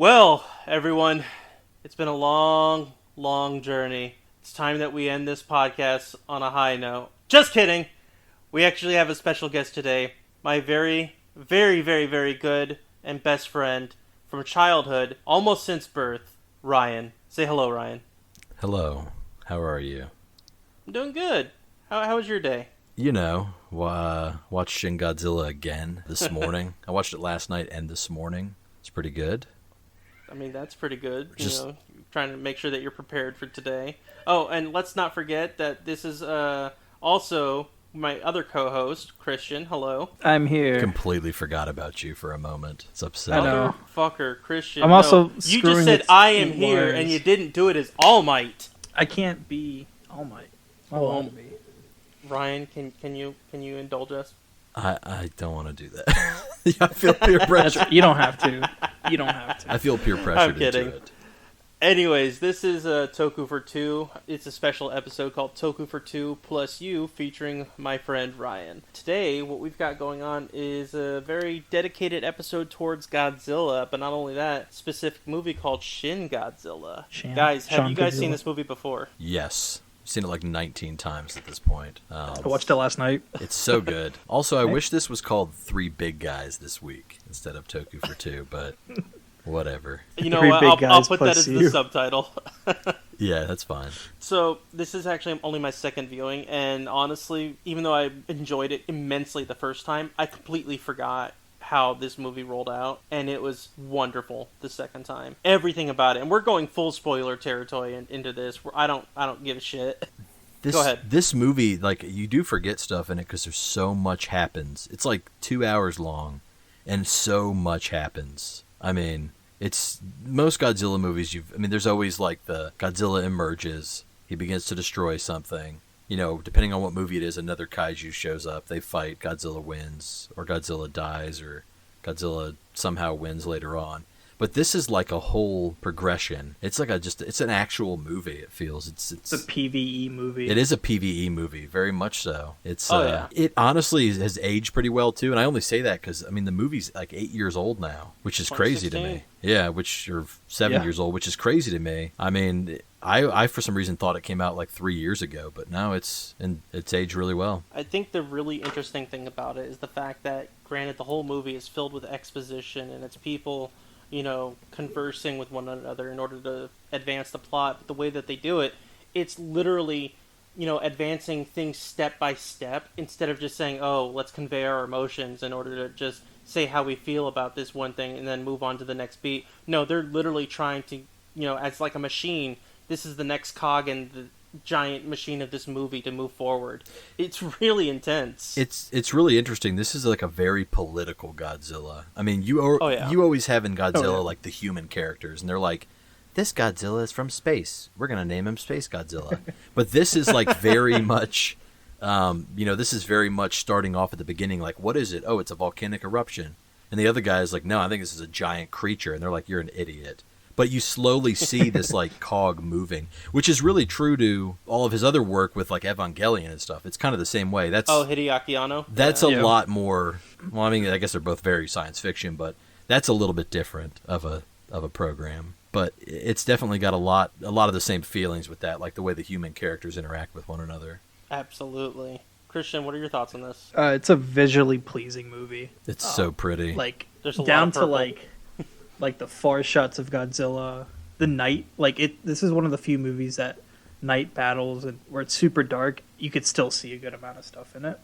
Well, everyone, it's been a long, long journey. It's time that we end this podcast on a high note. Just kidding! We actually have a special guest today. My very, very, very, very good and best friend from childhood, almost since birth, Ryan. Say hello, Ryan. Hello. How are you? I'm doing good. How was your day? You know, watched Shin Godzilla again this morning. I watched it last night and this morning. It's pretty good. I mean, that's pretty good. Trying to make sure that you're prepared for today. Oh, and let's not forget that this is also my other co-host, Christian. Hello. I'm here. Completely forgot about you for a moment. It's upsetting. I know. Fucker, Christian. I'm also you just said I am here, words. and you didn't do it as All Might. I can't be All Might. I want to be. Ryan, can you indulge us? I don't want to do that. I feel peer pressure. You don't have to. You don't have to. I feel peer pressure I'm to kidding. do it. Anyways, this is Toku for Two. It's a special episode called Toku for Two Plus You, featuring my friend Ryan. Today, what we've got going on is a very dedicated episode towards Godzilla, but not only that, specific movie called Shin Godzilla. Guys, have you guys seen this movie before? Yes. I've seen it like 19 times at this point. I watched it last night. It's so good. Also, I wish this was called Three Big Guys this week instead of Toku for Two, but whatever. You know what? I'll put that as the subtitle. Yeah, that's fine. So, this is actually only my second viewing, and honestly, even though I enjoyed it immensely the first time, I completely forgot how this movie rolled out, and it was wonderful the second time. Everything about it, and we're going full spoiler territory into this. I don't give a shit. Go ahead. This movie, like, you do forget stuff in it because there's so much happens. It's like 2 hours long, and so much happens. I mean, it's most Godzilla movies. There's always like the Godzilla emerges, he begins to destroy something. You know, depending on what movie it is, another kaiju shows up, they fight, Godzilla wins, or Godzilla dies, or Godzilla somehow wins later on. But this is like a whole progression. It's like it's an actual movie, it feels. It's a PvE movie. It is a PvE movie, very much so. It's yeah. It honestly has aged pretty well too, and I only say that because the movie's like 8 years old now, which is crazy to me. Yeah, or 7 years old, which is crazy to me. I mean, I for some reason thought it came out like 3 years ago, but now it's aged really well. I think the really interesting thing about it is the fact that, granted, the whole movie is filled with exposition, and it's people, you know, conversing with one another in order to advance the plot. But the way that they do it, it's literally, you know, advancing things step by step instead of just saying, oh, let's convey our emotions in order to just say how we feel about this one thing and then move on to the next beat. No, they're literally trying to, you know, as like a machine, this is the next cog in the giant machine of this movie to move forward. It's really intense. It's really interesting. This is like a very political Godzilla. I mean, you always have in Godzilla like the human characters, and they're like, this Godzilla is from space. We're gonna name him Space Godzilla. But this is like very much, this is very much starting off at the beginning. Like, what is it? Oh, it's a volcanic eruption. And the other guy is like, no, I think this is a giant creature. And they're like, you're an idiot. But you slowly see this like cog moving, which is really true to all of his other work with like Evangelion and stuff. It's kind of the same way. Hideaki Anno. That's a lot more. Well, I mean, I guess they're both very science fiction, but that's a little bit different of a program. But it's definitely got a lot of the same feelings with that, like the way the human characters interact with one another. Absolutely. Christian, what are your thoughts on this? It's a visually pleasing movie. It's so pretty. Like, there's a down lot of to like the far shots of Godzilla, the night. This is one of the few movies that night battles and where it's super dark, you could still see a good amount of stuff in it.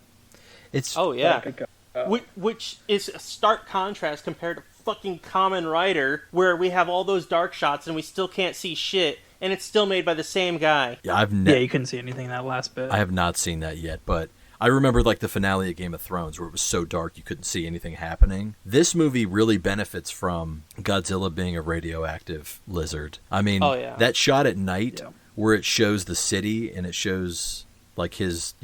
Which is a stark contrast compared to fucking Kamen Rider, where we have all those dark shots and we still can't see shit, and it's still made by the same guy. Yeah, you couldn't see anything that last bit. I have not seen that yet, but I remember like the finale of Game of Thrones where it was so dark you couldn't see anything happening. This movie really benefits from Godzilla being a radioactive lizard. I mean, that shot at night where it shows the city and it shows like his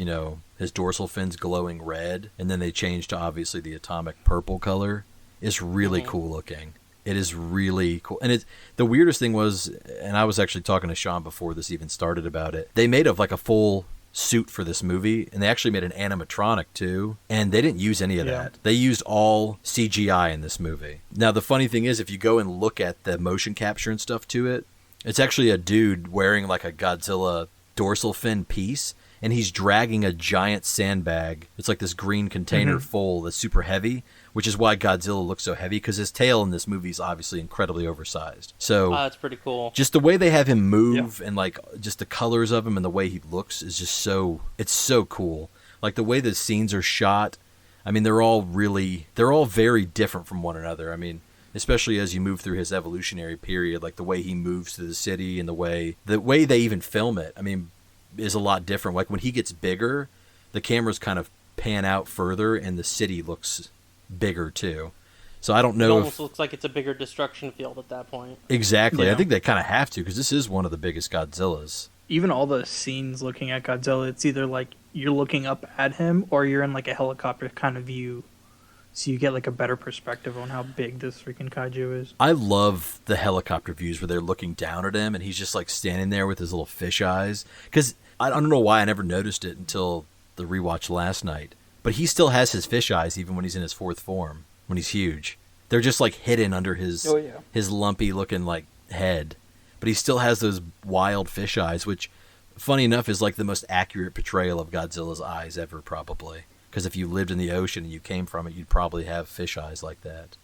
dorsal fins glowing red, and then they change to obviously the atomic purple color, is really cool looking. It is really cool. And the weirdest thing was, and I was actually talking to Sean before this even started about it, they made like a full suit for this movie, and they actually made an animatronic too, and they didn't use any of that. They used all CGI in this movie. Now the funny thing is, if you go and look at the motion capture and stuff to it, it's actually a dude wearing like a Godzilla dorsal fin piece, and he's dragging a giant sandbag. It's like this green container full that's super heavy, which is why Godzilla looks so heavy, because his tail in this movie is obviously incredibly oversized. So that's pretty cool. Just the way they have him move and like just the colors of him and the way he looks is just it's so cool. Like the way the scenes are shot, I mean, they're all very different from one another. I mean, especially as you move through his evolutionary period, like the way he moves through the city and the way they even film it, I mean, is a lot different. Like when he gets bigger, the cameras kind of pan out further and the city looks bigger too. So I don't know. It almost looks like it's a bigger destruction field at that point. Exactly. Yeah. I think they kind of have to, because this is one of the biggest Godzillas. Even all the scenes looking at Godzilla, it's either like you're looking up at him or you're in like a helicopter kind of view. So you get like a better perspective on how big this freaking kaiju is. I love the helicopter views where they're looking down at him and he's just like standing there with his little fish eyes. Because I don't know why I never noticed it until the rewatch last night. But he still has his fish eyes even when he's in his fourth form, when he's huge. They're just like hidden under his lumpy looking like head. But he still has those wild fish eyes, which, funny enough, is like the most accurate portrayal of Godzilla's eyes ever, probably. Because if you lived in the ocean and you came from it, you'd probably have fish eyes like that.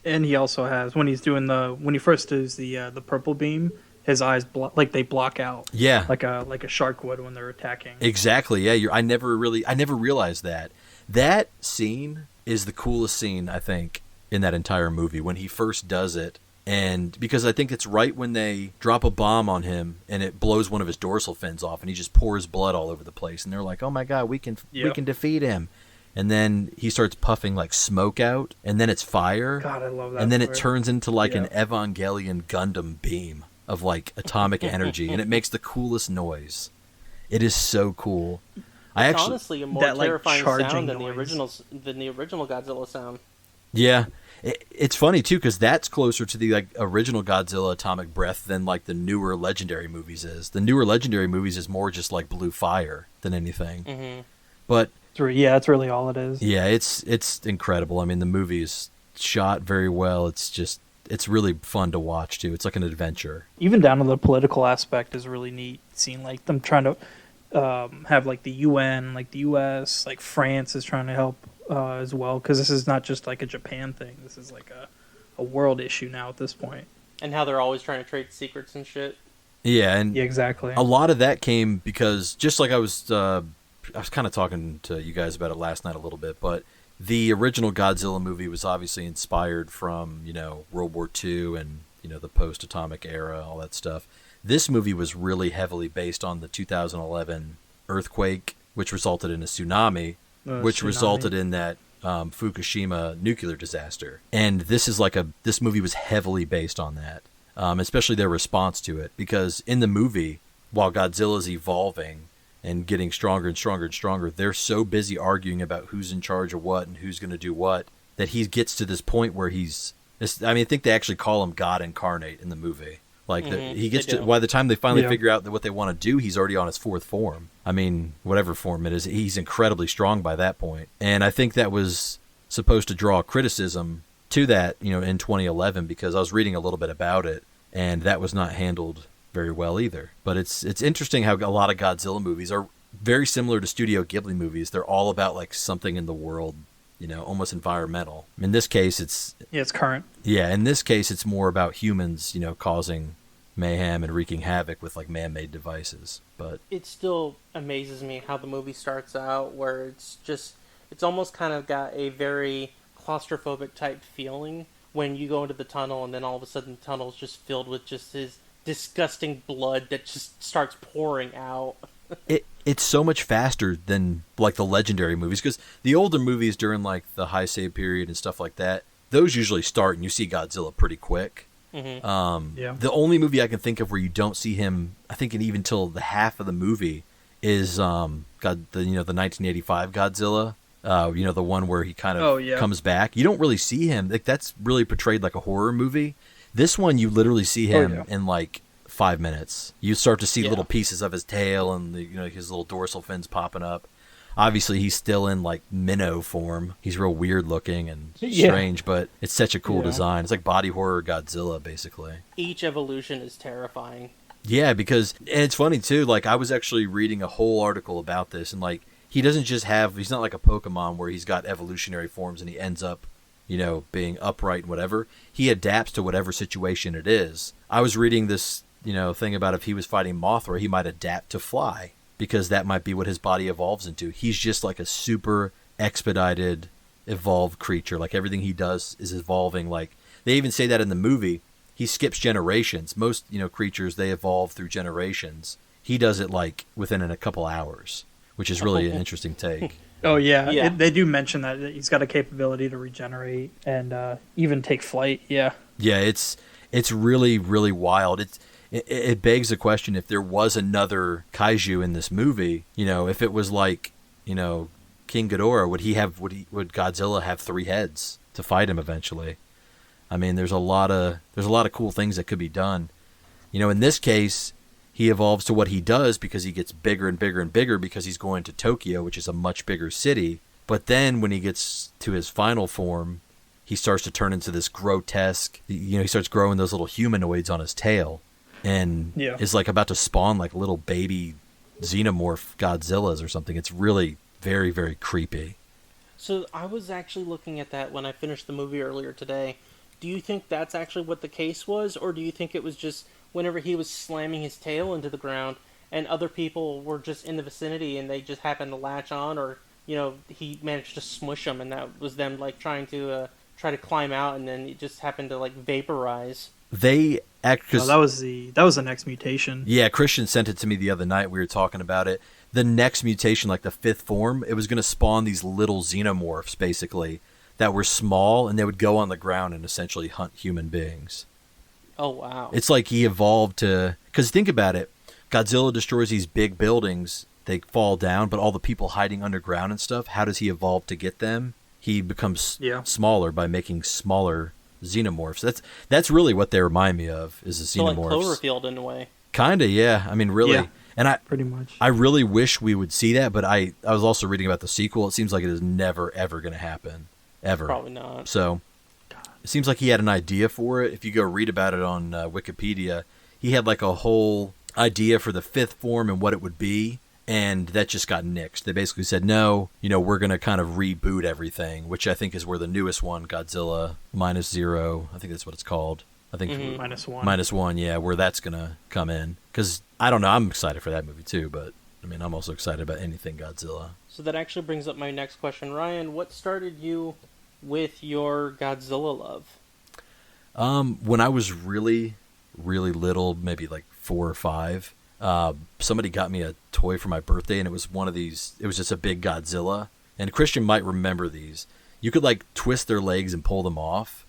And he also has, when he first does the purple beam, his eyes they block out. Yeah, like a shark would when they're attacking. Exactly. Yeah, I never realized that. That scene is the coolest scene, I think, in that entire movie, when he first does it. And because I think it's right when they drop a bomb on him and it blows one of his dorsal fins off and he just pours blood all over the place, and they're like, "Oh my god, we can defeat him." And then he starts puffing like smoke out, and then it's fire. God, I love that. And then it turns into like an Evangelion Gundam beam of like atomic energy, and it makes the coolest noise. It is so cool. It's honestly a more terrifying sound than the original Godzilla sound. Yeah. It's funny too, because that's closer to the like original Godzilla atomic breath than like the newer Legendary movies is. The newer Legendary movies is more just like blue fire than anything. Mm-hmm. But that's really all it is. Yeah, it's incredible. I mean, the movie is shot very well. It's really fun to watch too. It's like an adventure. Even down to the political aspect is really neat. Seeing like them trying to have like the UN, like the US, like France is trying to help. As well, because this is not just like a Japan thing. This is like a world issue now at this point. And how they're always trying to trade secrets and shit. Yeah, and exactly. A lot of that came because, just like I was kind of talking to you guys about it last night a little bit, but the original Godzilla movie was obviously inspired from, World War II and, the post-atomic era, all that stuff. This movie was really heavily based on the 2011 earthquake, which resulted in a tsunami. Which resulted in that Fukushima nuclear disaster. And this movie was heavily based on that, especially their response to it. Because in the movie, while Godzilla's evolving and getting stronger and stronger and stronger, they're so busy arguing about who's in charge of what and who's going to do what, that he gets to this point where I think they actually call him God incarnate in the movie. Like he gets to, by the time they finally figure out what they want to do, he's already on his fourth form. I mean, whatever form it is, he's incredibly strong by that point. And I think that was supposed to draw criticism to that, in 2011, because I was reading a little bit about it, and that was not handled very well either. But it's interesting how a lot of Godzilla movies are very similar to Studio Ghibli movies. They're all about like something in the world, almost environmental. In this case, it's current. Yeah, in this case, it's more about humans, causing mayhem and wreaking havoc with like man-made devices. But it still amazes me how the movie starts out, where it's almost kind of got a very claustrophobic type feeling when you go into the tunnel, and then all of a sudden the tunnel's just filled with just his disgusting blood that just starts pouring out. It's so much faster than like the Legendary movies, because the older movies during like the Heisei period and stuff like that, those usually start and you see Godzilla pretty quick. Mm-hmm. The only movie I can think of where you don't see him, I think, even till the half of the movie, is the 1985 Godzilla. The one where he kind of comes back. You don't really see him. Like, that's really portrayed like a horror movie. This one, you literally see him in like 5 minutes. You start to see little pieces of his tail and his little dorsal fins popping up. Obviously, he's still in like minnow form. He's real weird looking and strange, but it's such a cool design. It's like body horror Godzilla, basically. Each evolution is terrifying. Yeah, because, and it's funny too, like I was actually reading a whole article about this, and like he's not like a Pokemon where he's got evolutionary forms and he ends up, being upright and whatever. He adapts to whatever situation it is. I was reading this, thing about if he was fighting Mothra, he might adapt to fly because that might be what his body evolves into. He's just like a super expedited, evolved creature. Like everything he does is evolving. Like they even say that in the movie. He skips generations. Most, creatures, they evolve through generations. He does it like within a couple hours, which is really an interesting take. Oh, yeah. They do mention that he's got a capability to regenerate and even take flight. Yeah. Yeah, it's really, really wild. It begs the question, if there was another kaiju in this movie, if it was like, King Ghidorah, would Godzilla have 3 heads to fight him eventually? I mean, there's a lot of cool things that could be done. In this case, he evolves to what he does because he gets bigger and bigger and bigger because he's going to Tokyo, which is a much bigger city. But then when he gets to his final form, he starts to turn into this grotesque, he starts growing those little humanoids on his tail and is like about to spawn like little baby xenomorph Godzillas or something. It's really very, very creepy. So I was actually looking at that when I finished the movie earlier today. Do you think that's actually what the case was, or do you think it was just whenever he was slamming his tail into the ground and other people were just in the vicinity and they just happened to latch on, or he managed to smush them and that was them like trying to climb out and then it just happened to like vaporize? That was the next mutation. Yeah, Christian sent it to me the other night. We were talking about it. The next mutation, like the 5th form, it was going to spawn these little xenomorphs basically that were small, and they would go on the ground and essentially hunt human beings. Oh, wow. It's like he evolved to... Because think about it. Godzilla destroys these big buildings. They fall down, but all the people hiding underground and stuff, how does he evolve to get them? He becomes smaller by making smaller xenomorphs. That's really what they remind me of, is the xenomorphs. So like Cloverfield in a way. Kinda, yeah. I mean, really. Yeah, and pretty much. I really wish we would see that, but I was also reading about the sequel. It seems like it is never, ever going to happen. Ever. Probably not. So it seems like he had an idea for it. If you go read about it on Wikipedia, he had like a whole idea for the 5th form and what it would be, and that just got nixed. They basically said, no, we're going to kind of reboot everything, which I think is where the newest one, Godzilla -0, I think that's what it's called. I think -1. -1, yeah, where that's going to come in. Because, I don't know, I'm excited for that movie too, but I mean, I'm also excited about anything Godzilla. So that actually brings up my next question. Ryan, what started you with your Godzilla love? When I was really, really little, maybe like 4 or 5, somebody got me a toy for my birthday, and it was one of these. It was just a big Godzilla, and Christian might remember these. You could like twist their legs and pull them off,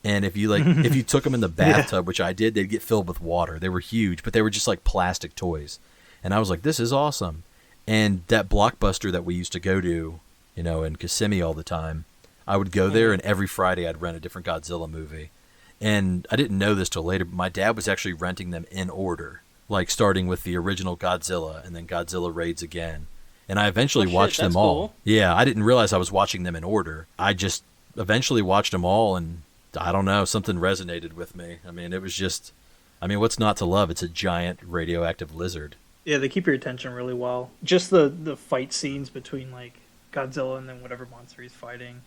and if you took them in the bathtub, which I did, they'd get filled with water. They were huge, but they were just like plastic toys, and I was like, this is awesome. And that Blockbuster that we used to go to, in Kissimmee all the time, I would go there, and every Friday I'd rent a different Godzilla movie. And I didn't know this till later, but my dad was actually renting them in order, like starting with the original Godzilla and then Godzilla Raids again. And I eventually watched them all. Cool. Yeah, I didn't realize I was watching them in order. I just eventually watched them all, and I don't know, something resonated with me. I mean, it was just, what's not to love? It's a giant radioactive lizard. Yeah, they keep your attention really well. Just the fight scenes between like Godzilla and then whatever monster he's fighting.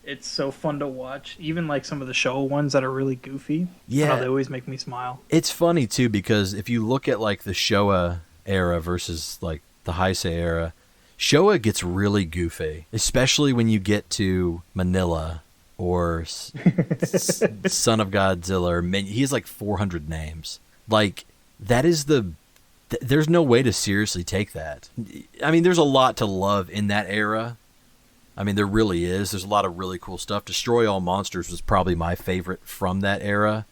It's so fun to watch. Even like some of the Showa ones that are really goofy. Yeah. They always make me smile. It's funny too, because if you look at like the Showa era versus like the Heisei era, Showa gets really goofy, especially when you get to Manila or Son of Godzilla. Or he has like 400 names. Like, that is there's no way to seriously take that. I mean, there's a lot to love in that era. I mean, there really is. There's a lot of really cool stuff. Destroy All Monsters was probably my favorite from that era.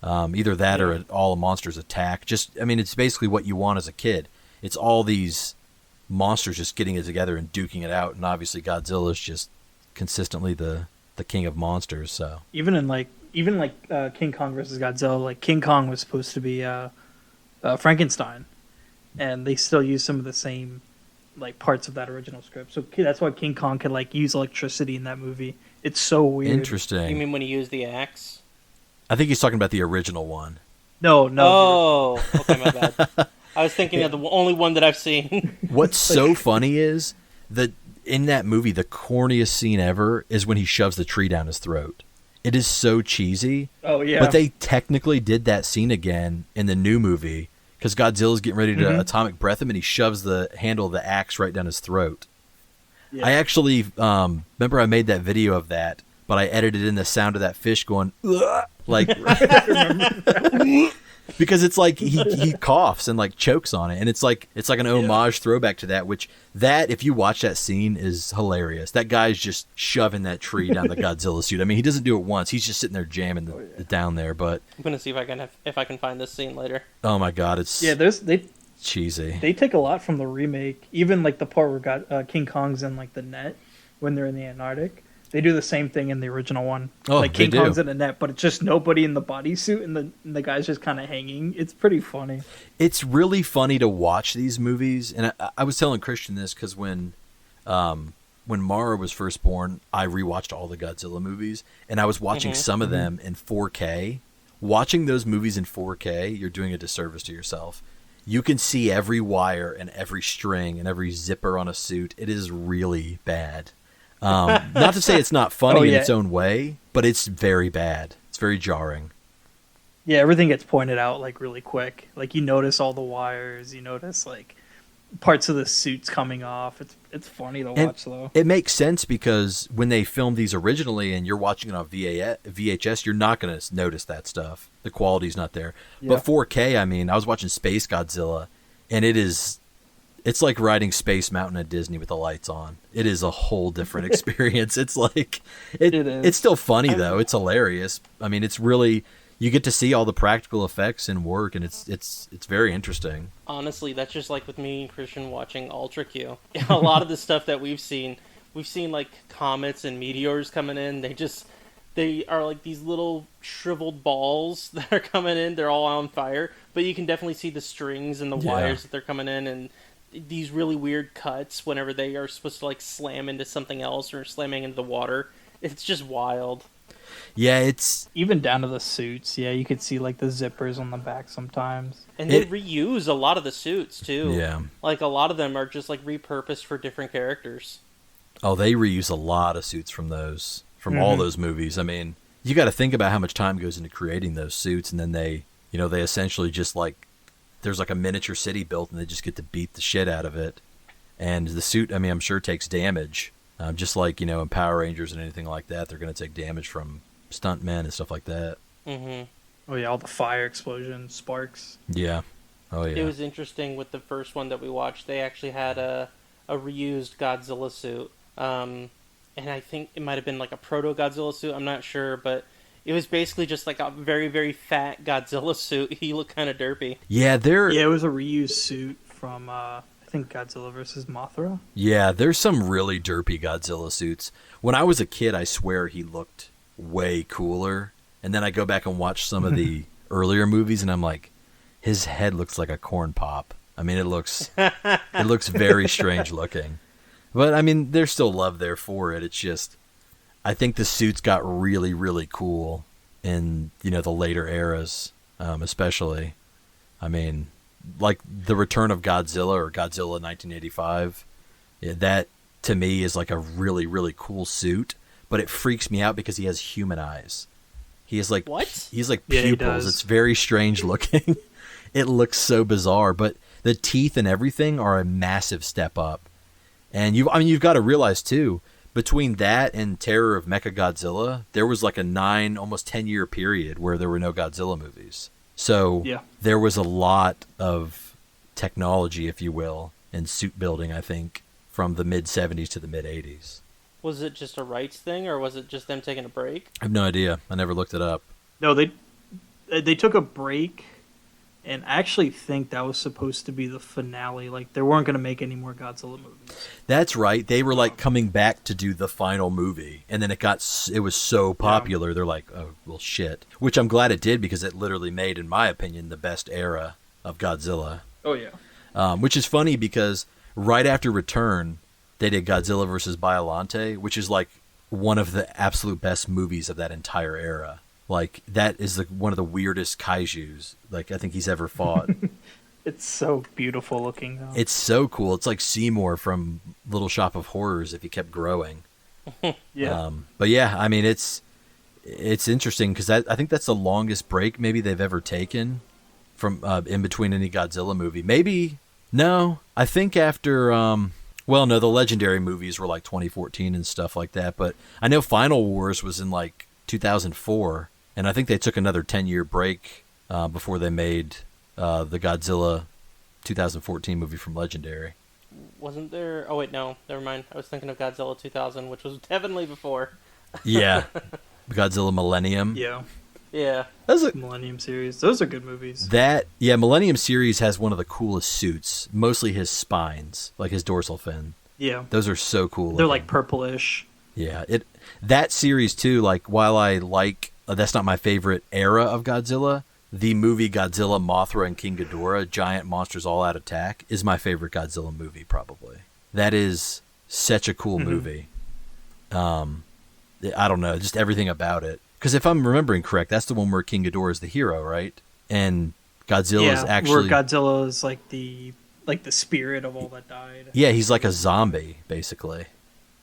Either that or All Monsters Attack. It's basically what you want as a kid. It's all these monsters just getting it together and duking it out, and obviously Godzilla is just consistently the king of monsters. So even in like even like King Kong versus Godzilla, like King Kong was supposed to be Frankenstein, and they still use some of the same like parts of that original script. So that's why King Kong could like use electricity in that movie. It's so weird. Interesting. You mean when he used the axe? I think he's talking about the original one. No. Oh, okay, my bad. I was thinking of the only one that I've seen. What's so funny is that in that movie, the corniest scene ever is when he shoves the tree down his throat. It is so cheesy. Oh, yeah. But they technically did that scene again in the new movie because Godzilla's getting ready to atomic breath him and he shoves the handle of the axe right down his throat. Yeah. I actually, remember I made that video of that, but I edited in the sound of that fish going, ugh, like, because it's like he coughs and like chokes on it, and it's like an homage throwback to that. Which if you watch that scene is hilarious. That guy's just shoving that tree down the Godzilla suit. I mean, he doesn't do it once. He's just sitting there jamming it down there. But I'm gonna see if I can find this scene later. Oh my god, it's cheesy. They take a lot from the remake. Even like the part where King Kong's in like the net when they're in the Antarctic. They do the same thing in the original one. Oh, like King Kong's in a net, but it's just nobody in the bodysuit, and the guy's just kind of hanging. It's pretty funny. It's really funny to watch these movies, and I was telling Christian this because when Mara was first born, I rewatched all the Godzilla movies, and I was watching some of them in 4K. Watching those movies in 4K, you're doing a disservice to yourself. You can see every wire and every string and every zipper on a suit. It is really bad. Not to say it's not funny in its own way, but it's very bad. It's very jarring. Yeah, everything gets pointed out like really quick. Like you notice all the wires, you notice like parts of the suits coming off. It's funny to watch though. It makes sense because when they filmed these originally and you're watching it on VHS, you're not going to notice that stuff. The quality's not there. Yeah. But 4K, I mean, I was watching Space Godzilla, and it's like riding Space Mountain at Disney with the lights on. It is a whole different experience. It's like it is. It's still funny though. It's hilarious. I mean, it's really, you get to see all the practical effects and work, and it's very interesting. Honestly, that's just like with me and Christian watching Ultra Q. A lot of the stuff that we've seen like comets and meteors coming in. They are like these little shriveled balls that are coming in. They're all on fire, but you can definitely see the strings and the wires that they're coming in, and these really weird cuts whenever they are supposed to like slam into something else or slamming into the water. It's just wild. Yeah, it's even down to the suits. Yeah, you could see like the zippers on the back sometimes. And they reuse a lot of the suits too. Yeah. Like a lot of them are just like repurposed for different characters. Oh, they reuse a lot of suits from all those movies. I mean, you got to think about how much time goes into creating those suits, and then they essentially just like, there's like a miniature city built and they just get to beat the shit out of it. And the suit, I mean, I'm sure takes damage. Just like, in Power Rangers and anything like that, they're going to take damage from stuntmen and stuff like that. Mm-hmm. Oh, yeah, all the fire explosions, sparks. Yeah. Oh, yeah. It was interesting with the first one that we watched. They actually had a reused Godzilla suit. And I think it might have been like a proto-Godzilla suit. I'm not sure, but it was basically just like a very, very fat Godzilla suit. He looked kind of derpy. Yeah, it was a reused suit from, I think, Godzilla vs. Mothra. Yeah, there's some really derpy Godzilla suits. When I was a kid, I swear he looked way cooler. And then I go back and watch some of the earlier movies, and I'm like, his head looks like a corn pop. I mean, it looks very strange looking. But, I mean, there's still love there for it. It's just, I think the suits got really, really cool in, the later eras, especially. I mean, like the Return of Godzilla or Godzilla 1985, that to me is like a really, really cool suit, but it freaks me out because he has human eyes. He has like, what? He's like pupils. It's very strange looking. It looks so bizarre, but the teeth and everything are a massive step up. And you've got to realize too, between that and Terror of Mechagodzilla, there was like a almost 10-year period where there were no Godzilla movies. So there was a lot of technology, if you will, in suit building, I think, from the mid-'70s to the mid-'80s. Was it just a rights thing, or was it just them taking a break? I have no idea. I never looked it up. No, they took a break And I actually think that was supposed to be the finale. Like, they weren't going to make any more Godzilla movies. That's right. They were like coming back to do the final movie, and then it was so popular. They're like, oh well, shit. Which I'm glad it did, because it literally made, in my opinion, the best era of Godzilla. Oh yeah. Which is funny because right after Return, they did Godzilla vs. Biollante, which is like one of the absolute best movies of that entire era. Like, that is one of the weirdest kaijus, like, I think he's ever fought. It's so beautiful looking, though. It's so cool. It's like Seymour from Little Shop of Horrors if he kept growing. Yeah. But yeah, I mean, it's interesting because I think that's the longest break maybe they've ever taken from in between any Godzilla movie. Maybe, no, I think after, well, no, the Legendary movies were like 2014 and stuff like that. But I know Final Wars was in like 2004. And I think they took another 10-year break before they made the Godzilla 2014 movie from Legendary. Wasn't there... Oh, wait, no. Never mind. I was thinking of Godzilla 2000, which was definitely before. Yeah. Godzilla Millennium. Yeah. Yeah. Millennium series. Those are good movies. Millennium series has one of the coolest suits. Mostly his spines, like his dorsal fin. Yeah. Those are so cool. They're like purplish. Yeah. That series, too, like, while I like... that's not my favorite era of Godzilla. The movie Godzilla, Mothra, and King Ghidorah, Giant Monsters All Out Attack, is my favorite Godzilla movie, probably. That is such a cool movie. I don't know, just everything about it. Because if I'm remembering correct, that's the one where King Ghidorah is the hero, right? And Godzilla is actually... where Godzilla is like the spirit of all that died. Yeah, he's like a zombie, basically.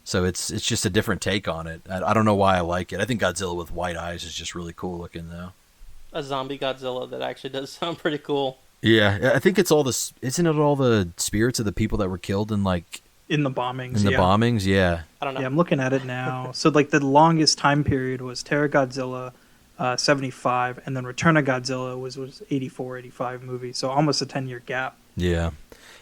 So it's just a different take on it. I don't know why I like it. I think Godzilla with white eyes is just really cool looking, though. A zombie Godzilla, that actually does sound pretty cool. Yeah, I think it's isn't it all the spirits of the people that were killed in like... In the bombings, bombings, yeah. I don't know. Yeah, I'm looking at it now. So like the longest time period was Terra Godzilla, 75, and then Return of Godzilla was 84, 85 movie. So almost a 10-year gap. Yeah.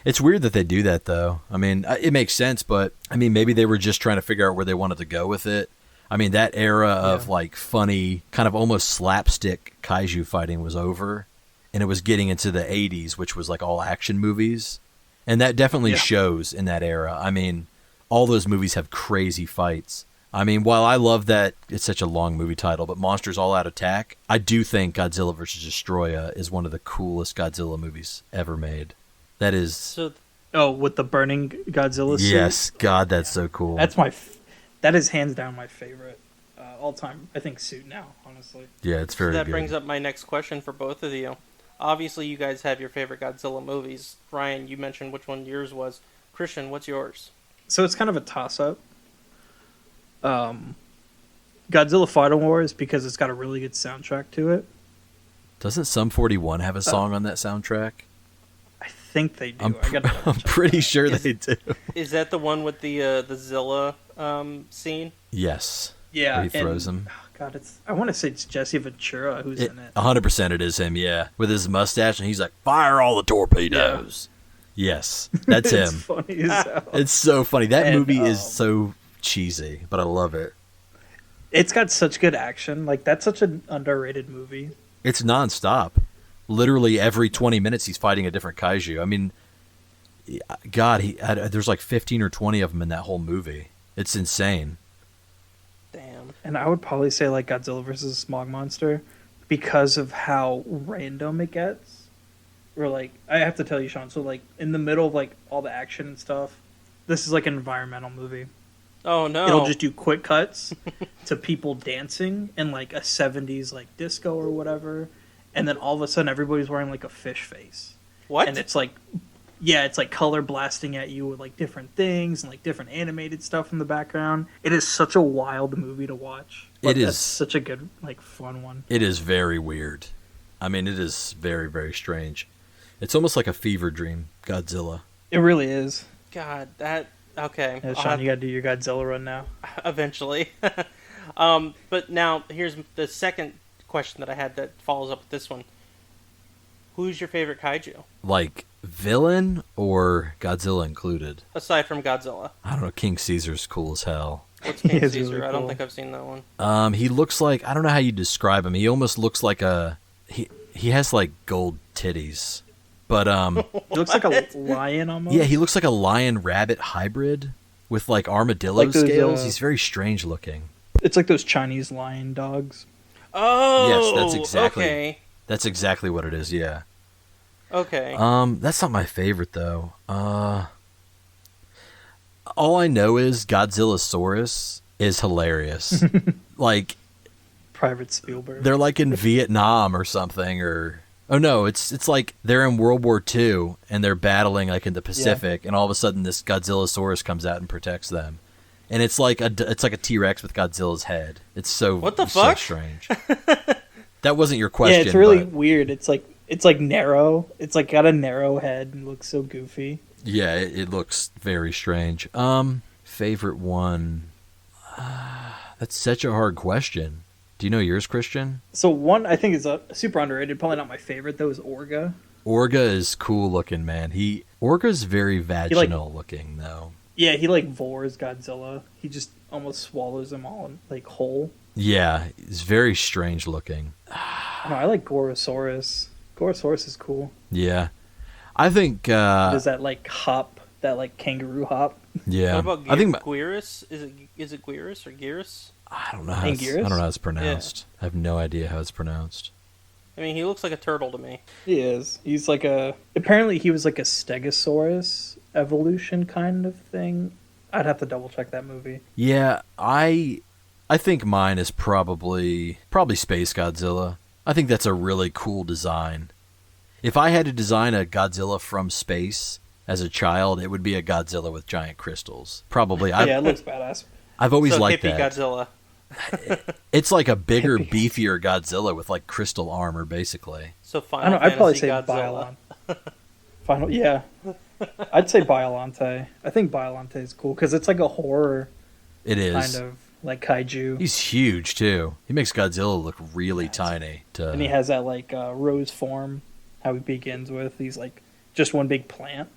It's weird that they do that, though. I mean, it makes sense, but I mean, maybe they were just trying to figure out where they wanted to go with it. I mean, that era of like funny, kind of almost slapstick kaiju fighting was over, and it was getting into the 80s, which was like all action movies. And that definitely shows in that era. I mean, all those movies have crazy fights. I mean, while I love that it's such a long movie title, but Monsters All Out Attack, I do think Godzilla vs. Destroya is one of the coolest Godzilla movies ever made. That is... with the burning Godzilla suit? Yes, God, that's so cool. That is hands down my favorite all-time, I think, suit now, honestly. Yeah, it's very good. That brings up my next question for both of you. Obviously, you guys have your favorite Godzilla movies. Ryan, you mentioned which one yours was. Christian, what's yours? So it's kind of a toss-up. Godzilla Final Wars, because it's got a really good soundtrack to it. Doesn't Sum 41 have a song on that soundtrack? I think they do. I'm pretty sure they do. Is that the one with the Zilla scene? Yes. Yeah. Where he throws him. Oh God, I want to say it's Jesse Ventura who's in it. 100% it is him, yeah. With his mustache, and he's like, fire all the torpedoes. Yeah. Yes, that's him. It's funny as hell. It's so funny. That movie is so cheesy, but I love it. It's got such good action. Like, that's such an underrated movie. It's nonstop. Literally every 20 minutes he's fighting a different kaiju. I mean, God, there's like 15 or 20 of them in that whole movie. It's insane. Damn. And I would probably say like Godzilla vs. Smog Monster because of how random it gets. Or like, I have to tell you, Sean, so like in the middle of like all the action and stuff, this is like an environmental movie. Oh no. It'll just do quick cuts to people dancing in like a 70s like disco or whatever. And then all of a sudden everybody's wearing like a fish face. What? And it's like, yeah, it's like color blasting at you with like different things and like different animated stuff in the background. It is such a wild movie to watch. But that's such a good, like, fun one. It is very weird. I mean, it is very, very strange. It's almost like a fever dream, Godzilla. It really is. God, that... Okay. Yeah, Sean, you gotta do your Godzilla run now. Eventually. But now, here's the second question that I had that follows up with this one. Who's your favorite kaiju? Like, villain or Godzilla included? Aside from Godzilla. I don't know, King Caesar's cool as hell. What's King Caesar? Really cool. I don't think I've seen that one. He looks like... I don't know how you describe him. He almost looks like a... He has like gold titties. But he looks like a lion almost. Yeah, he looks like a lion rabbit hybrid with like armadillo like those, scales. He's very strange looking. It's like those Chinese lion dogs. Oh, yes, that's exactly what it is. Yeah. Okay. That's not my favorite though. All I know is Godzillasaurus is hilarious. Like Private Spielberg. They're like in Vietnam or something, or oh no, it's like they're in World War II and they're battling like in the Pacific, and all of a sudden this Godzillasaurus comes out and protects them, and it's like a T-Rex with Godzilla's head. It's so what the fuck? So strange. That wasn't your question. Yeah, it's really weird. It's like narrow. It's like got a narrow head and looks so goofy. Yeah, it looks very strange. Favorite one. That's such a hard question. Do you know yours, Christian? So one I think is super underrated. Probably not my favorite though. Is Orga. Orga is cool looking, man. Orga's very vaginal looking though. Yeah, he like vores Godzilla. He just almost swallows them all like whole. Yeah, he's very strange looking. I like Gorosaurus. Gorosaurus is cool. Yeah. I think does that like hop, that like kangaroo hop? Yeah. What about I think Guirus? Is it Guirus or Gearus? I don't know how it's pronounced. Yeah. I have no idea how it's pronounced. I mean, he looks like a turtle to me. He is. He's like apparently he was like a Stegosaurus evolution kind of thing. I'd have to double check that movie. Yeah, I think mine is probably Space Godzilla. I think that's a really cool design. If I had to design a Godzilla from space as a child, it would be a Godzilla with giant crystals. Probably. Yeah, it looks badass. I've always liked hippie that. Godzilla. It's like a bigger, beefier Godzilla with like crystal armor, basically. So Final I'd probably say Godzilla. Final, yeah. I'd say Biollante. I think Biollante is cool because it's like a horror. It is kind of like kaiju. He's huge too. He makes Godzilla look really tiny. And he has that like rose form. How he begins with, he's like just one big plant.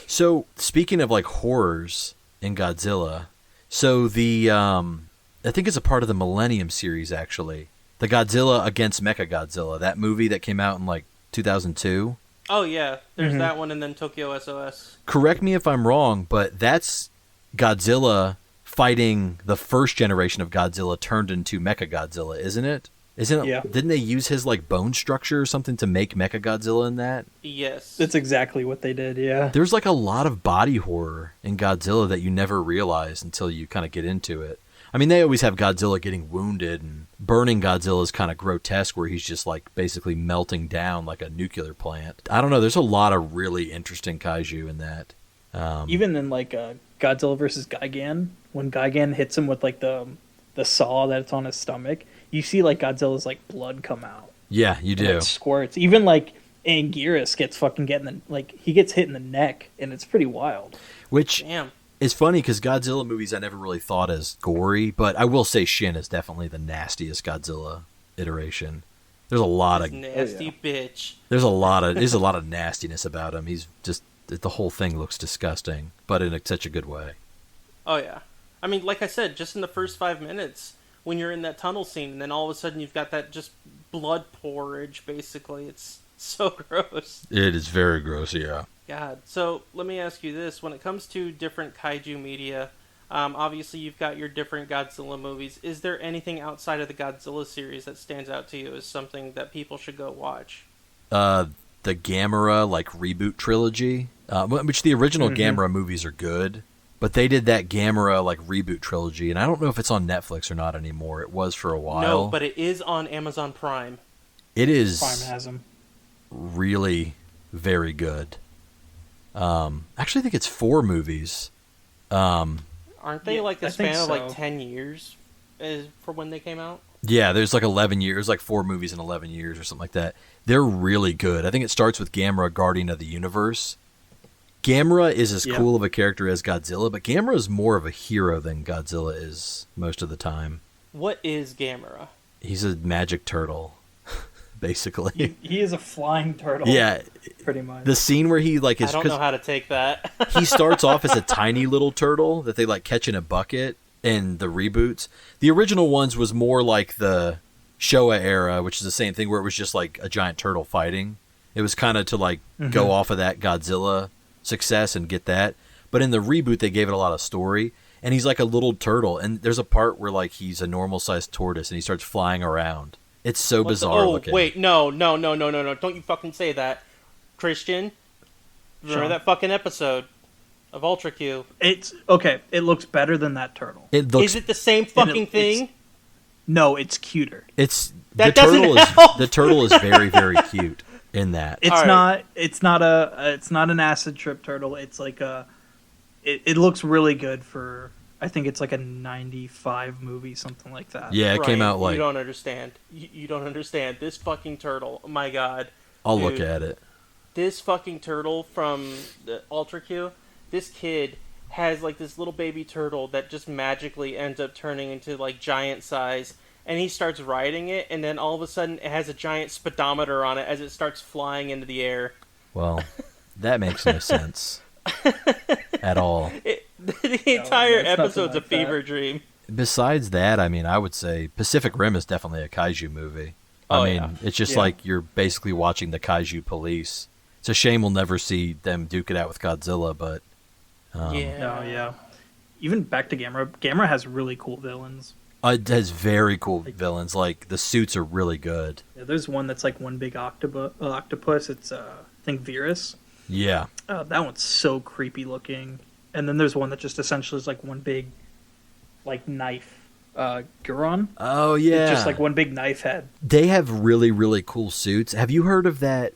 So speaking of like horrors in Godzilla, so the I think it's a part of the Millennium series actually. The Godzilla against Mechagodzilla, that movie that came out in like 2002. Oh yeah, there's that one, and then Tokyo SOS. Correct me if I'm wrong, but that's Godzilla fighting the first generation of Godzilla turned into Mechagodzilla, isn't it? Yeah. Didn't they use his like bone structure or something to make Mechagodzilla in that? Yes. That's exactly what they did, yeah. There's like a lot of body horror in Godzilla that you never realize until you kind of get into it. I mean, they always have Godzilla getting wounded, and burning Godzilla is kind of grotesque where he's just like basically melting down like a nuclear plant. I don't know, there's a lot of really interesting kaiju in that. Even in like Godzilla versus Gigan, when Gigan hits him with like the saw that's on his stomach, you see like Godzilla's like blood come out. Yeah, you do. It squirts. Even like Anguirus gets he gets hit in the neck, and it's pretty wild. Which is funny because Godzilla movies I never really thought as gory, but I will say Shin is definitely the nastiest Godzilla iteration. There's a lot of nasty bitch. There's a lot of nastiness about him. He's just the whole thing looks disgusting, but in such a good way. Oh yeah. I mean, like I said, just in the first 5 minutes, when you're in that tunnel scene, and then all of a sudden you've got that just blood porridge, basically. It's so gross. It is very gross, yeah. God. So, let me ask you this. When it comes to different kaiju media, obviously you've got your different Godzilla movies. Is there anything outside of the Godzilla series that stands out to you as something that people should go watch? The Gamera, like, reboot trilogy, which the original Gamera movies are good. But they did that Gamera like reboot trilogy, and I don't know if it's on Netflix or not anymore. It was for a while. No, but it is on Amazon Prime. It is Prime has them. Really very good. Actually, I think it's 4 movies. Aren't they like the span of so. like 10 years for when they came out? Yeah, there's like 11 years, like 4 movies in 11 years or something like that. They're really good. I think it starts with Gamera, Guardian of the Universe. Gamera is as cool of a character as Godzilla, but Gamera is more of a hero than Godzilla is most of the time. What is Gamera? He's a magic turtle, basically. He is a flying turtle. Yeah. Pretty much. The scene where he like is... I don't know how to take that. He starts off as a tiny little turtle that they like catch in a bucket in the reboots. The original ones was more like the Showa era, which is the same thing where it was just like a giant turtle fighting. It was kind of to like go off of that Godzilla success and get that. But in the reboot, they gave it a lot of story. And he's like a little turtle. And there's a part where like he's a normal sized tortoise and he starts flying around. It's so bizarre looking. Wait, no. Don't you fucking say that. Christian, remember that fucking episode of Ultra Q? It's okay. It looks better than that turtle. Is it the same fucking thing? No, it's cuter. The turtle is very, very cute in that. It's not an acid trip turtle. It's like it looks really good for, I think it's like a 95 movie, something like that. Yeah, it came out like... You don't understand. You don't understand. This fucking turtle, oh my god. I'll look at it. This fucking turtle from the Ultra Q, this kid has like this little baby turtle that just magically ends up turning into like giant size, and he starts riding it, and then all of a sudden it has a giant speedometer on it as it starts flying into the air. Well, that makes no sense at all. The entire episode's a fever dream. Besides that, I mean, I would say Pacific Rim is definitely a kaiju movie. It's just like you're basically watching the kaiju police. It's a shame we'll never see them duke it out with Godzilla, but... Even back to Gamera. Gamera has really cool villains. It has very cool villains. Like, the suits are really good. Yeah, there's one that's like one big octopus. It's, I think, Virus. Yeah. That one's so creepy looking. And then there's one that just essentially is like one big, like, knife. Guron. Oh, yeah. It's just like one big knife head. They have really, really cool suits. Have you heard of that?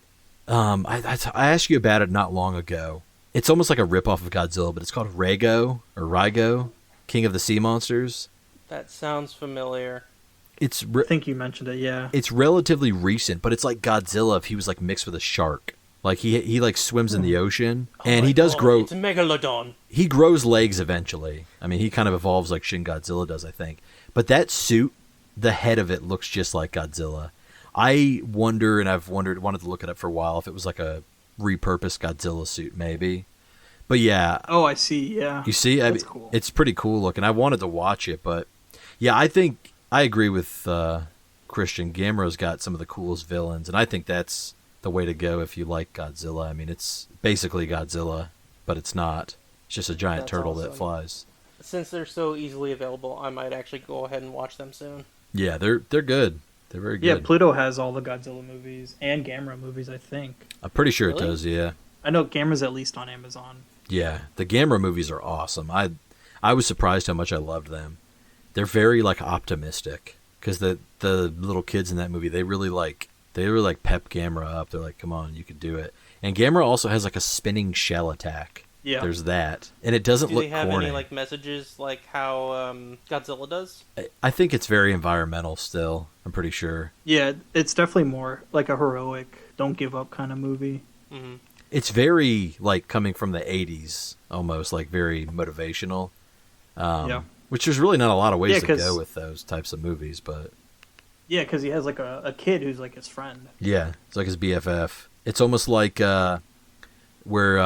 I asked you about it not long ago. It's almost like a ripoff of Godzilla, but it's called Raigo, King of the Sea Monsters. That sounds familiar. I think you mentioned it, yeah. It's relatively recent, but it's like Godzilla if he was like mixed with a shark. Like he like swims in the ocean, and he does grow. It's a megalodon. He grows legs eventually. I mean, he kind of evolves like Shin Godzilla does, I think. But that suit, the head of it looks just like Godzilla. I wonder, and wanted to look it up for a while, if it was like a repurposed Godzilla suit, maybe. But yeah. Oh, I see. Yeah. You see, That's cool. It's pretty cool looking. I wanted to watch it, but yeah, I think I agree with Christian. Gamera's got some of the coolest villains, and I think that's the way to go if you like Godzilla. I mean, it's basically Godzilla, but it's not. It's just a giant turtle that flies. Since they're so easily available, I might actually go ahead and watch them soon. Yeah, they're good. They're very good. Yeah, Pluto has all the Godzilla movies and Gamera movies, I think. I'm pretty sure it does, yeah. I know Gamera's at least on Amazon. Yeah, the Gamera movies are awesome. I was surprised how much I loved them. They're very like optimistic because the little kids in that movie, they really pep Gamera up. They're like, "Come on, you can do it." And Gamera also has like a spinning shell attack. Yeah, there's that, and it doesn't look corny. Do they have any like messages like how Godzilla does? I think it's very environmental still. I'm pretty sure. Yeah, it's definitely more like a heroic, don't give up kind of movie. Mm-hmm. It's very like coming from the '80s, almost like very motivational. Which there's really not a lot of ways to go with those types of movies, but yeah, because he has like a kid who's like his friend. Yeah, it's like his BFF. It's almost like where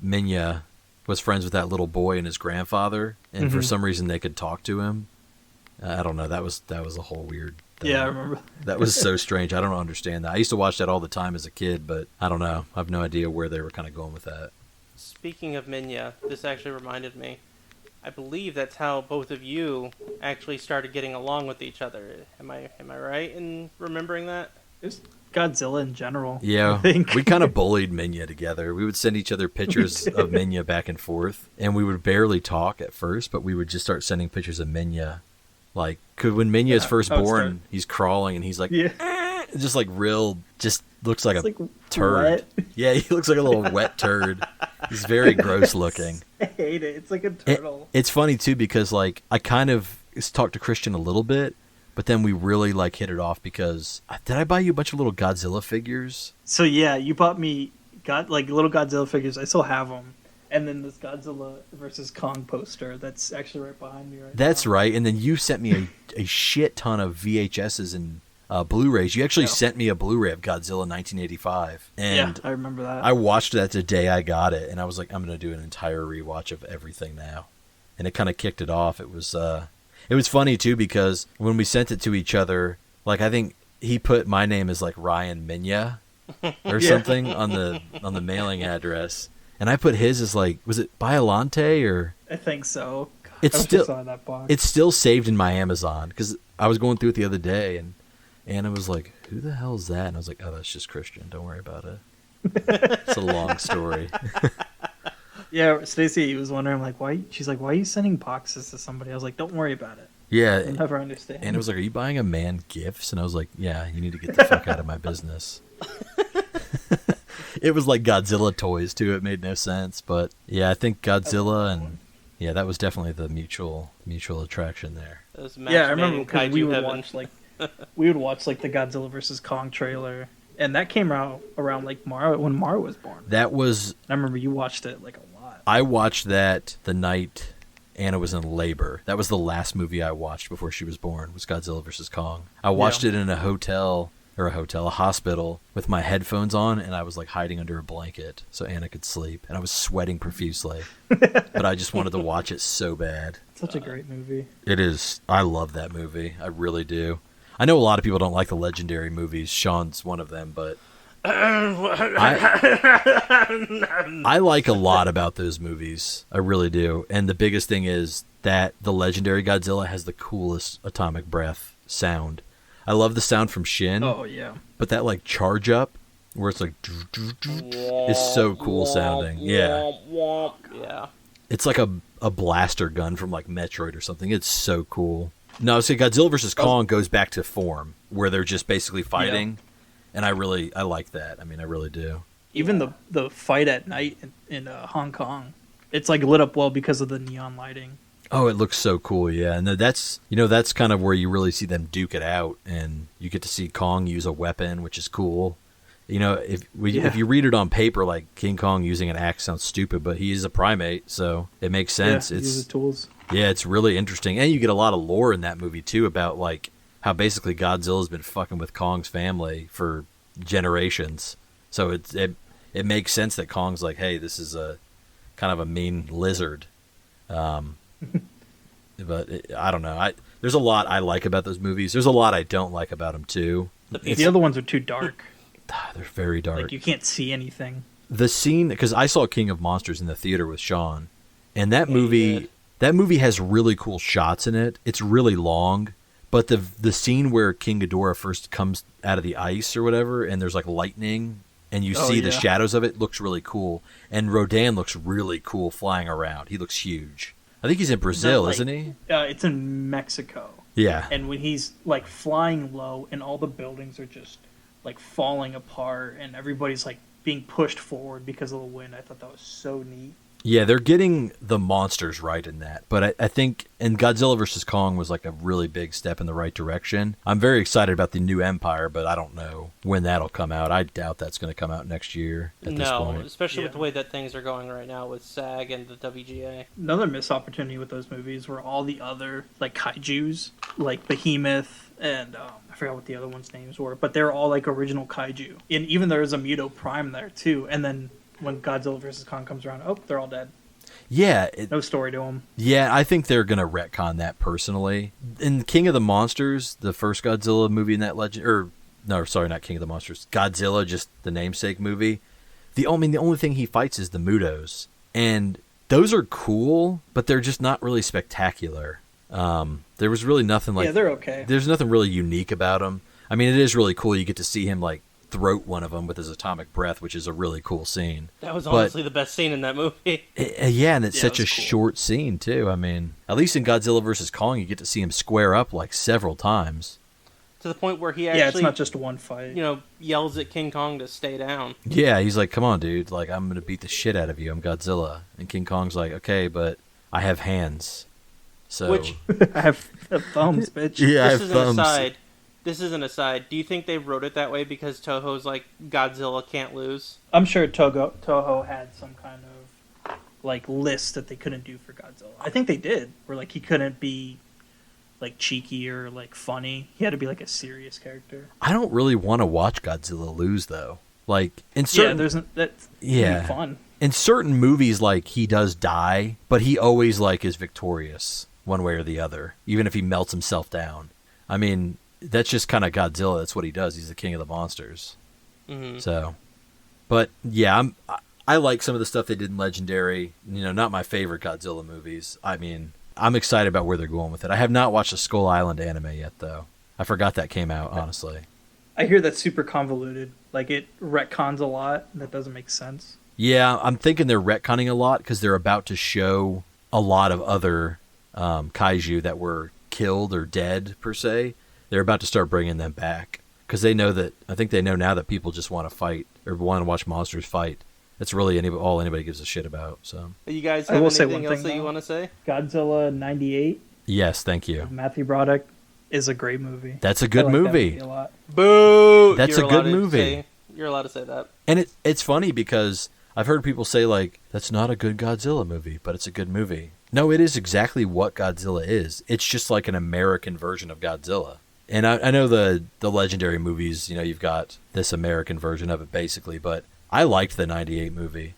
Minya was friends with that little boy and his grandfather, and for some reason they could talk to him. I don't know. That was a whole weird thing. Yeah, I remember. That was so strange. I don't understand that. I used to watch that all the time as a kid, but I don't know. I have no idea where they were kind of going with that. Speaking of Minya, this actually reminded me. I believe that's how both of you actually started getting along with each other. Am I right in remembering that? Just Godzilla in general. Yeah, we kind of bullied Minya together. We would send each other pictures of Minya back and forth, and we would barely talk at first, but we would just start sending pictures of Minya. Like, cause when Minya is first born, he's crawling, and he's like, just like real, just looks like a turd. Wet. Yeah, he looks like a little wet turd. He's very gross looking. I hate it. It's like a turtle. It's funny too because like I kind of talked to Christian a little bit, but then we really like hit it off because did I buy you a bunch of little Godzilla figures? So yeah, you bought me like little Godzilla figures. I still have them. And then this Godzilla versus Kong poster that's actually right behind me right now. That's right. And then you sent me a shit ton of VHSs and Blu-rays. You actually sent me a Blu-ray of Godzilla 1985. And I remember that. I watched that the day I got it, and I was like, I'm going to do an entire rewatch of everything now. And it kind of kicked it off. It was funny, too, because when we sent it to each other, Like I think he put my name as like Ryan Minya or something on the mailing address, and I put his as like, was it Biolante or? I think so. God, it's still saw that box. It's still saved in my Amazon because I was going through it the other day, and Anna was like, "Who the hell is that?" And I was like, "Oh, that's just Christian. Don't worry about it." It's a long story. Yeah, Stacey was wondering like why. She's like, "Why are you sending boxes to somebody?" I was like, "Don't worry about it." Yeah, I'll never understand. And it was like, "Are you buying a man gifts?" And I was like, "Yeah, you need to get the fuck out of my business." It was like Godzilla toys too. It made no sense, but yeah, I think Godzilla and yeah, that was definitely the mutual attraction there. Yeah, I remember because we would watch like the Godzilla versus Kong trailer, and that came out around like when Mara was born. That was. I remember you watched it like a lot. I watched that the night Anna was in labor. That was the last movie I watched before she was born. Was Godzilla versus Kong. I watched it in a hospital with my headphones on, and I was like hiding under a blanket so Anna could sleep, and I was sweating profusely. But I just wanted to watch it so bad. Such a great movie. It is. I love that movie. I really do. I know a lot of people don't like the Legendary movies. Sean's one of them, but I like a lot about those movies. I really do. And the biggest thing is that the Legendary Godzilla has the coolest atomic breath sound. I love the sound from Shin. Oh, yeah. But that, like, charge up, where it's like, is so cool sounding. Yeah. Yeah. It's like a blaster gun from, like, Metroid or something. It's so cool. No, so Godzilla vs. Kong goes back to form, where they're just basically fighting. Yeah. And I like that. I mean, I really do. Even the fight at night in Hong Kong, it's, like, lit up well because of the neon lighting. Oh, it looks so cool, yeah. And that's kind of where you really see them duke it out, and you get to see Kong use a weapon, which is cool. You know, if you read it on paper, like King Kong using an axe sounds stupid, but he is a primate, so it makes sense. Yeah, it's tools. Yeah, it's really interesting, and you get a lot of lore in that movie too about like how basically Godzilla's been fucking with Kong's family for generations. So it makes sense that Kong's like, hey, this is a kind of a mean lizard. But I don't know. There's a lot I like about those movies. There's a lot I don't like about them too. The other ones are too dark. They're very dark. Like you can't see anything. The scene, because I saw King of Monsters in the theater with Sean, and that movie has really cool shots in it. It's really long, but the scene where King Ghidorah first comes out of the ice or whatever, and there's like lightning, and you see the shadows of it, looks really cool. And Rodan looks really cool flying around. He looks huge. I think he's in Brazil, isn't he? It's in Mexico. Yeah. And when he's like flying low and all the buildings are just like falling apart and everybody's like being pushed forward because of the wind, I thought that was so neat. Yeah, they're getting the monsters right in that. But I think and Godzilla vs. Kong was like a really big step in the right direction. I'm very excited about the new Empire, but I don't know when that'll come out. I doubt that's going to come out next year at this point. No, especially with the way that things are going right now with SAG and the WGA. Another missed opportunity with those movies were all the other like kaijus, like Behemoth and I forgot what the other ones' names were, but they're all like original kaiju. And even there's a Muto Prime there too, and then when Godzilla vs. Kong comes around, they're all dead. Yeah. No story to them. Yeah, I think they're going to retcon that personally. In King of the Monsters, the first Godzilla movie in that not King of the Monsters, Godzilla, just the namesake movie, the only thing he fights is the Mutos. And those are cool, but they're just not really spectacular. There was really nothing like... Yeah, they're okay. There's nothing really unique about them. I mean, it is really cool. You get to see him, like, throat one of them with his atomic breath, which is a really cool scene. That was honestly the best scene in that movie. Yeah, and it's such a short scene, too. I mean, at least in Godzilla vs. Kong, you get to see him square up, like, several times. To the point where he actually... Yeah, it's not just one fight. Yells at King Kong to stay down. Yeah, he's like, come on, dude. Like, I'm going to beat the shit out of you. I'm Godzilla. And King Kong's like, okay, but I have hands. So... I have thumbs, bitch. Yeah, I have thumbs. This is an aside. Do you think they wrote it that way because Toho's like, Godzilla can't lose? I'm sure Toho had some kind of like list that they couldn't do for Godzilla. I think they did. Where like he couldn't be like cheeky or like funny. He had to be like a serious character. I don't really want to watch Godzilla lose though. Like in certain that's fun. In certain movies, like he does die, but he always like is victorious one way or the other, even if he melts himself down. I mean, that's just kind of Godzilla. That's what he does. He's the king of the monsters. Mm-hmm. So, but yeah, I like some of the stuff they did in Legendary. Not my favorite Godzilla movies. I mean, I'm excited about where they're going with it. I have not watched the Skull Island anime yet, though. I forgot that came out, honestly. I hear that's super convoluted. Like, it retcons a lot. That doesn't make sense. Yeah, I'm thinking they're retconning a lot because they're about to show a lot of other kaiju that were killed or dead, per se. They're about to start bringing them back because they know that, I think they know now that people just want to fight or want to watch monsters fight. That's really all anybody gives a shit about. So, you guys have anything else that you want to say? Godzilla 98. Yes, thank you. Matthew Broderick is a great movie. That's a good movie. That movie a lot. Boo! That's a good movie. You're allowed to say that. And it's funny because I've heard people say, like, that's not a good Godzilla movie, but it's a good movie. No, it is exactly what Godzilla is. It's just like an American version of Godzilla. And I know the Legendary movies, you've got this American version of it, basically, but I liked the 98 movie.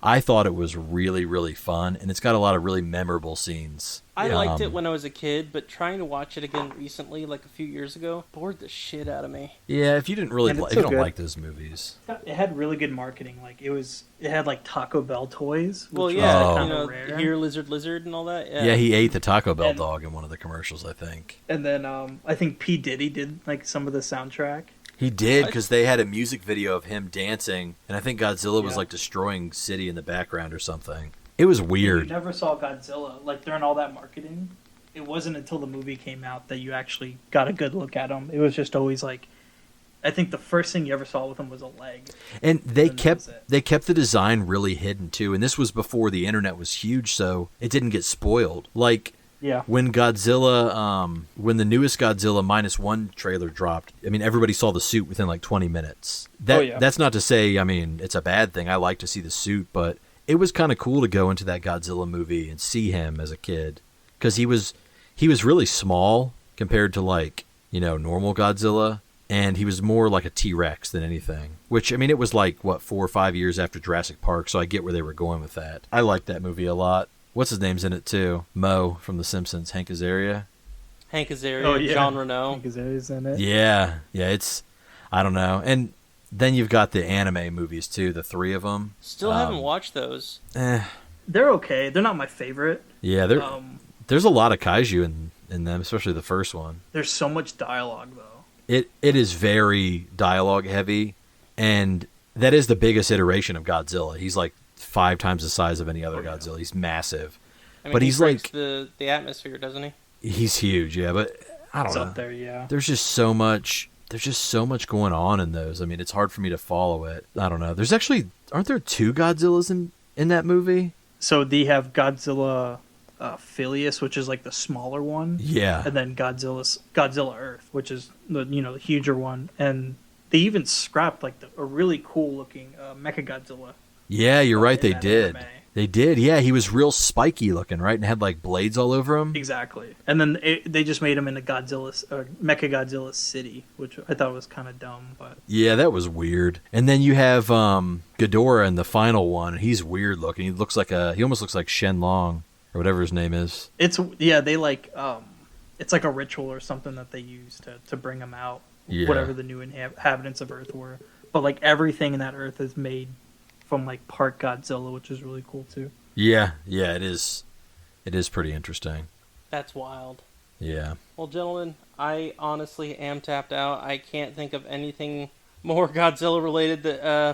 I thought it was really, really fun, and it's got a lot of really memorable scenes. I liked it when I was a kid, but trying to watch it again recently, like a few years ago, bored the shit out of me. Yeah, if you didn't really, if you don't like those movies, it had really good marketing. Like it had like Taco Bell toys. Well, yeah, here lizard and all that. Yeah, he ate the Taco Bell dog in one of the commercials, I think. And then I think P Diddy did like some of the soundtrack. He did, because they had a music video of him dancing, and I think Godzilla was like destroying city in the background or something. It was weird. You never saw Godzilla, like during all that marketing. It wasn't until the movie came out that you actually got a good look at him. It was just always like, I think the first thing you ever saw with him was a leg. And they kept the design really hidden too, and this was before the internet was huge, so it didn't get spoiled. Like, when Godzilla, when the newest Godzilla -1 trailer dropped, I mean, everybody saw the suit within like 20 minutes. That's not to say, I mean, it's a bad thing. I like to see the suit, but it was kind of cool to go into that Godzilla movie and see him as a kid, because he was really small compared to like, normal Godzilla, and he was more like a T-Rex than anything. Which, I mean, it was like 4 or 5 years after Jurassic Park, so I get where they were going with that. I liked that movie a lot. What's his name's in it too? Mo from The Simpsons, Hank Azaria. Jean Reno. Hank Azaria's in it. Yeah, it's, I don't know. And then you've got the anime movies too, the 3 of them. Still haven't watched those. They're okay. They're not my favorite. Yeah, there's a lot of kaiju in them, especially the first one. There's so much dialogue though. It is very dialogue heavy, and that is the biggest iteration of Godzilla. He's like 5 times the size of any other Godzilla. He's massive. I mean, but he's like the atmosphere, doesn't he? He's huge, yeah, but I don't know. Up there, yeah. There's just so much going on in those. I mean, it's hard for me to follow it. I don't know. Aren't there 2 Godzillas in that movie? So they have Godzilla Phileas, which is like the smaller one. Yeah. And then Godzilla Earth, which is the huger one. And they even scrapped like a really cool looking Mechagodzilla. Yeah, you're right. They did. Anime. They did. Yeah, he was real spiky looking, right, and had like blades all over him. Exactly. And then they just made him into Mechagodzilla City, which I thought was kind of dumb. But yeah, that was weird. And then you have Ghidorah in the final one. He's weird looking. He almost looks like Shenlong or whatever his name is. They like it's like a ritual or something that they use to bring him out. Yeah. Whatever the new inhabitants of Earth were, but like everything in that Earth is made from like part Godzilla, which is really cool too. Yeah, it is. It is pretty interesting. That's wild. Yeah. Well, gentlemen, I honestly am tapped out. I can't think of anything more Godzilla related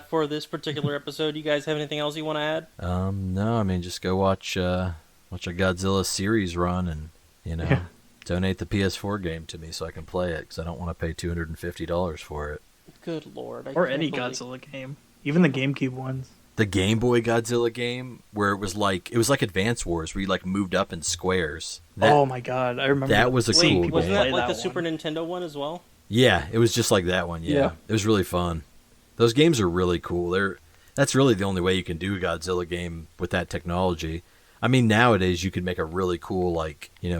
for this particular episode. You guys have anything else you want to add? No. I mean, just go watch a Godzilla series run, and donate the PS4 game to me so I can play it, because I don't want to pay $250 for it. Good lord! Or any Godzilla game. Even the GameCube ones. The Game Boy Godzilla game, where it was like Advance Wars, where you like moved up in squares. Oh my god, I remember that was a cool game. Wasn't that like the Super Nintendo one as well? Yeah, it was just like that one. Yeah, it was really fun. Those games are really cool. That's really the only way you can do a Godzilla game with that technology. I mean, nowadays you could make a really cool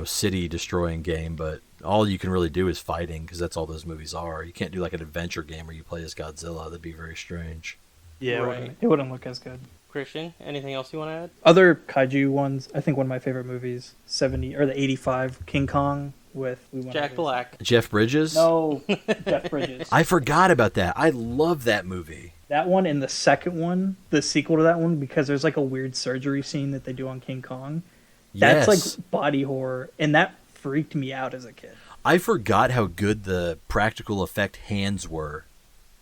city destroying game, but all you can really do is fighting, because that's all those movies are. You can't do like an adventure game where you play as Godzilla. That'd be very strange. Yeah, right. It wouldn't look as good. Christian, anything else you want to add? Other kaiju ones, I think one of my favorite movies, the 85 King Kong, with Jack Black. Jeff Bridges? No, Jeff Bridges. I forgot about that. I love that movie. That one and the second one, the sequel to that one, because there's like a weird surgery scene that they do on King Kong. That's like body horror, and that freaked me out as a kid. I forgot how good the practical effect hands were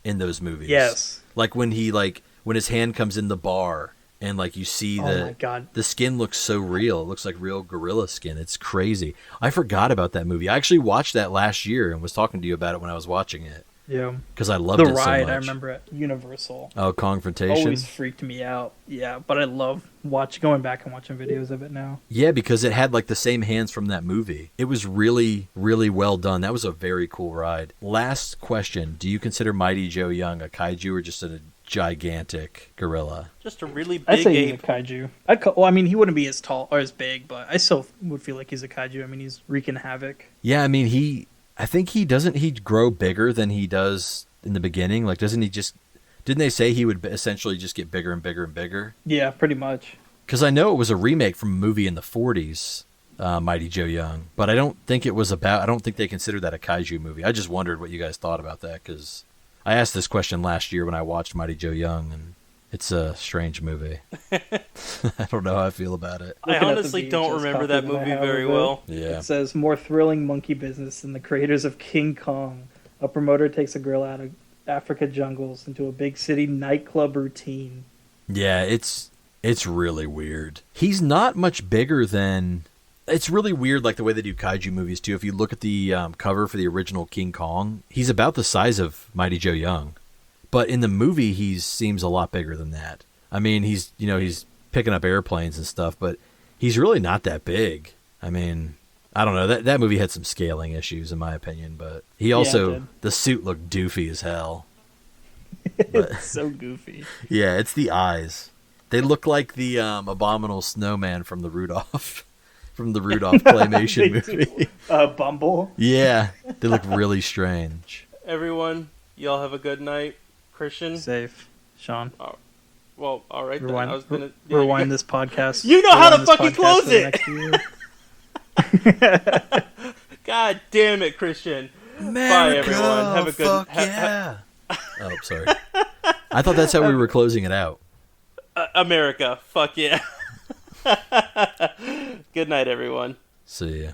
in those movies. Yes. Like when his hand comes in the bar and like you see the skin looks so real. It looks like real gorilla skin. It's crazy. I forgot about that movie. I actually watched that last year and was talking to you about it when I was watching it. Yeah. Because I loved it so much. The ride, I remember at Universal. Oh, Confrontation? Always freaked me out. Yeah, but I love going back and watching videos of it now. Yeah, because it had like the same hands from that movie. It was really, really well done. That was a very cool ride. Last question. Do you consider Mighty Joe Young a kaiju or just a gigantic gorilla? Just a really big I'd say ape. He's a kaiju. I mean, he wouldn't be as tall or as big, but I still would feel like he's a kaiju. I mean, he's wreaking havoc. Yeah, I mean, I think he grow bigger than he does in the beginning? Like, didn't they say he would essentially just get bigger and bigger and bigger? Yeah, pretty much. Because I know it was a remake from a movie in the 40s, Mighty Joe Young, but I don't think they considered that a kaiju movie. I just wondered what you guys thought about that, because I asked this question last year when I watched Mighty Joe Young, and it's a strange movie. I don't know how I feel about it. I honestly don't remember that movie very well. Yeah. It says, more thrilling monkey business than the creators of King Kong. A promoter takes a gorilla out of Africa jungles into a big city nightclub routine. Yeah, it's really weird. He's not much bigger than... It's really weird, like the way they do kaiju movies, too. If you look at the cover for the original King Kong, he's about the size of Mighty Joe Young. But in the movie, he seems a lot bigger than that. I mean, he's picking up airplanes and stuff, but he's really not that big. I mean, I don't know. That movie had some scaling issues, in my opinion, but he also, the suit looked doofy as hell. It's so goofy. Yeah, it's the eyes. They look like the abominable snowman from the Rudolph claymation movie. Bumble. Yeah, they look really strange. Everyone, y'all have a good night. Christian? Safe. Sean? Well, all right. Rewind, then. I was gonna rewind this podcast. You know how to fucking close it! God damn it, Christian. America, bye, everyone. Have a good... Fuck yeah. Oh, sorry. I thought that's how we were closing it out. America, fuck yeah. Good night, everyone. See ya.